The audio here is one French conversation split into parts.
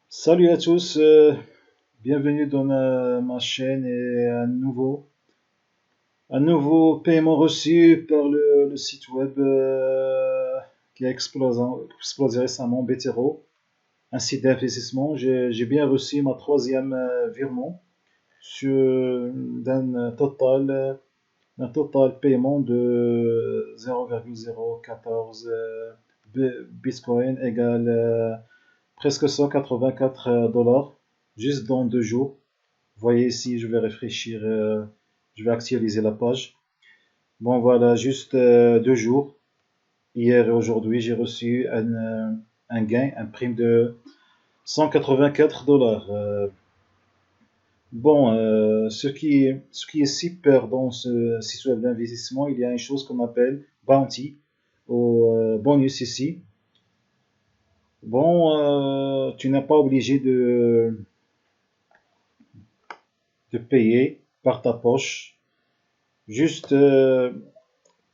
Salut à tous, bienvenue dans ma chaîne et un nouveau paiement reçu par le site web qui a explosé récemment, Betero, un site d'investissement. J'ai bien reçu ma troisième virement d'un total paiement de 0,014 Bitcoin égale presque 184 dollars juste dans 2 jours. Vous voyez ici, je vais réfléchir, je vais actualiser la page. Bon voilà, juste 2 jours. Hier et aujourd'hui, j'ai reçu un gain, un prime de 184 dollars. Bon, ce qui est super dans ce site web d'investissement, il y a une chose qu'on appelle bounty, ou bonus ici. Bon, tu n'es pas obligé de payer par ta poche. Juste,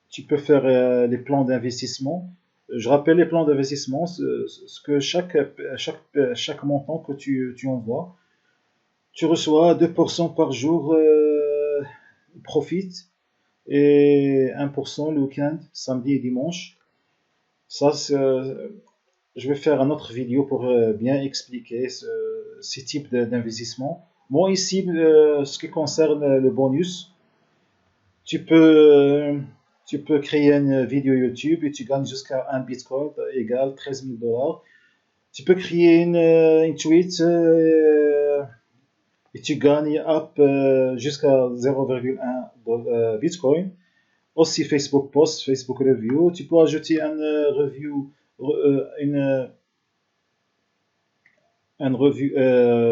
tu peux faire les plans d'investissement. Je rappelle les plans d'investissement, ce que chaque montant que tu envoies, tu reçois 2% par jour profit et 1% le week-end, samedi et dimanche. Ça, je vais faire une autre vidéo pour bien expliquer ces types d'investissement. Moi ici, ce qui concerne le bonus, tu peux, euh, tu peux créer une vidéo YouTube et tu gagnes jusqu'à un Bitcoin égal 13 000 dollars. Tu peux créer une tweet et tu gagnes jusqu'à 0,1 Bitcoin. Aussi Facebook Post, Facebook Review. Tu peux ajouter une review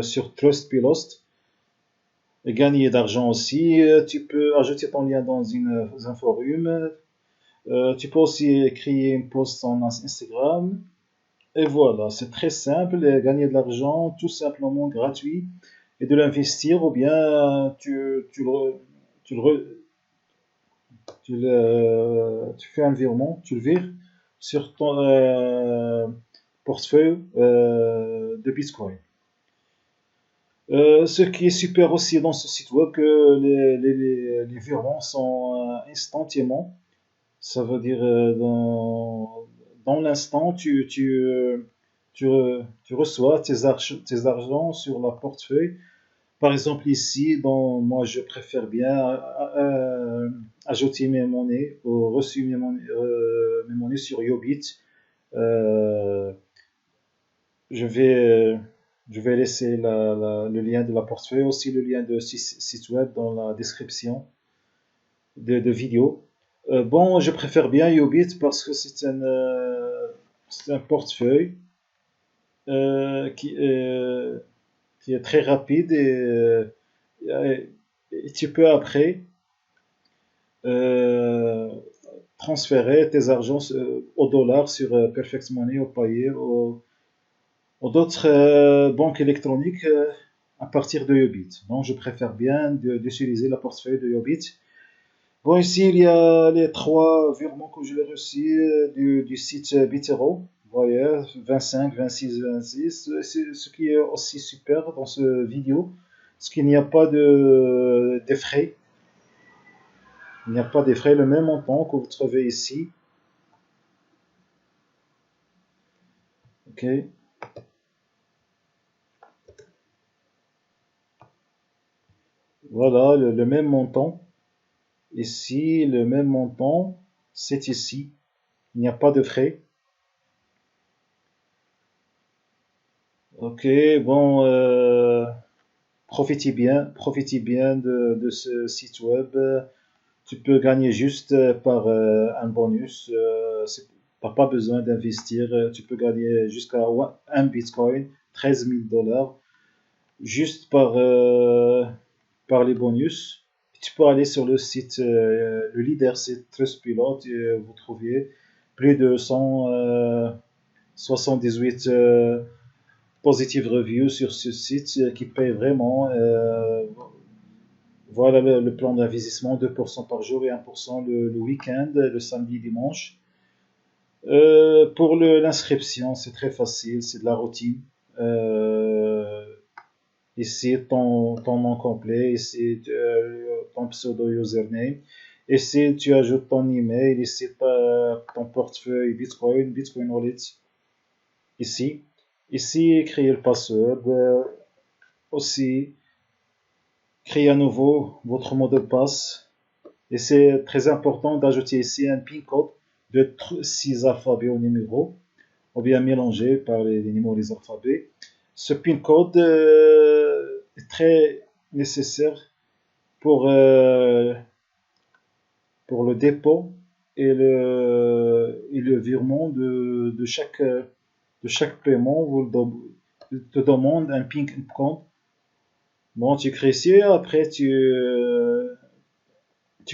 sur Trustpilot et gagner d'argent aussi. Tu peux ajouter ton lien dans un forum. Tu peux aussi créer une post en Instagram. Et voilà, c'est très simple, et gagner de l'argent tout simplement gratuit et de l'investir ou bien tu fais un virement, tu le vires sur ton portefeuille de Bitcoin. Ce qui est super aussi dans ce site web, que les virements sont instantanément. Ça veut dire dans l'instant, tu reçois tes argents sur la portefeuille. Par exemple, ici, moi, je préfère bien ajouter mes monnaies ou reçu mes monnaies sur Yobit. Euh, je vais, euh, je vais laisser le lien de la portefeuille, aussi le lien de site web dans la description de vidéo. Bon, je préfère bien Yobit parce que c'est un portefeuille qui est très rapide et tu peux après euh, transférer tes argents au dollar sur Perfect Money, au Payeer ou d'autres banques électroniques à partir de Yobit. Donc, je préfère bien d'utiliser la portefeuille de Yobit. Bon, ici, il y a les trois virements que je l'ai reçus du site Bitero. Vous voyez, 25, 26, 26. C'est ce qui est aussi super dans ce vidéo, c'est qu'il n'y a pas de frais. Il n'y a pas de frais, le même montant que vous trouvez ici. Ok, voilà, le même montant. Ici, le même montant, c'est ici. Il n'y a pas de frais. Ok, bon, profitez bien de ce site web. Tu peux gagner juste par un bonus. T'as pas besoin d'investir. Tu peux gagner jusqu'à un Bitcoin, 13 000 dollars, juste par les bonus. Tu peux aller sur le site, le leader, c'est Trustpilot, et vous trouviez plus de 178 positive reviews sur ce site qui paye vraiment. Voilà le plan d'investissement, 2% par jour et 1% le week-end, le samedi et dimanche. Pour l'inscription, c'est très facile, c'est de la routine. ici ton nom complet, ici ton pseudo username, ici tu ajoutes ton email, ici ton portefeuille Bitcoin, Bitcoin Wallet, ici, ici créer le password, aussi créer à nouveau votre mot de passe. Et c'est très important d'ajouter ici un PIN code de 6 alphabets au numéro, ou bien mélangé par les numéros et les alphabets. Ce PIN code est très nécessaire pour, euh, pour le dépôt et le virement de chaque paiement. Il te demande un PIN code. Bon, tu crées ici, après tu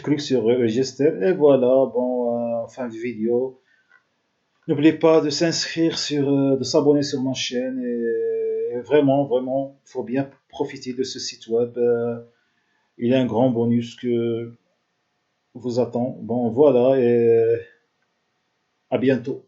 cliques sur Register et voilà, bon, fin de vidéo. N'oubliez pas de s'inscrire de s'abonner sur ma chaîne et vraiment, vraiment, il faut bien profiter de ce site web. Il y a un grand bonus que vous attend. Bon, voilà et à bientôt.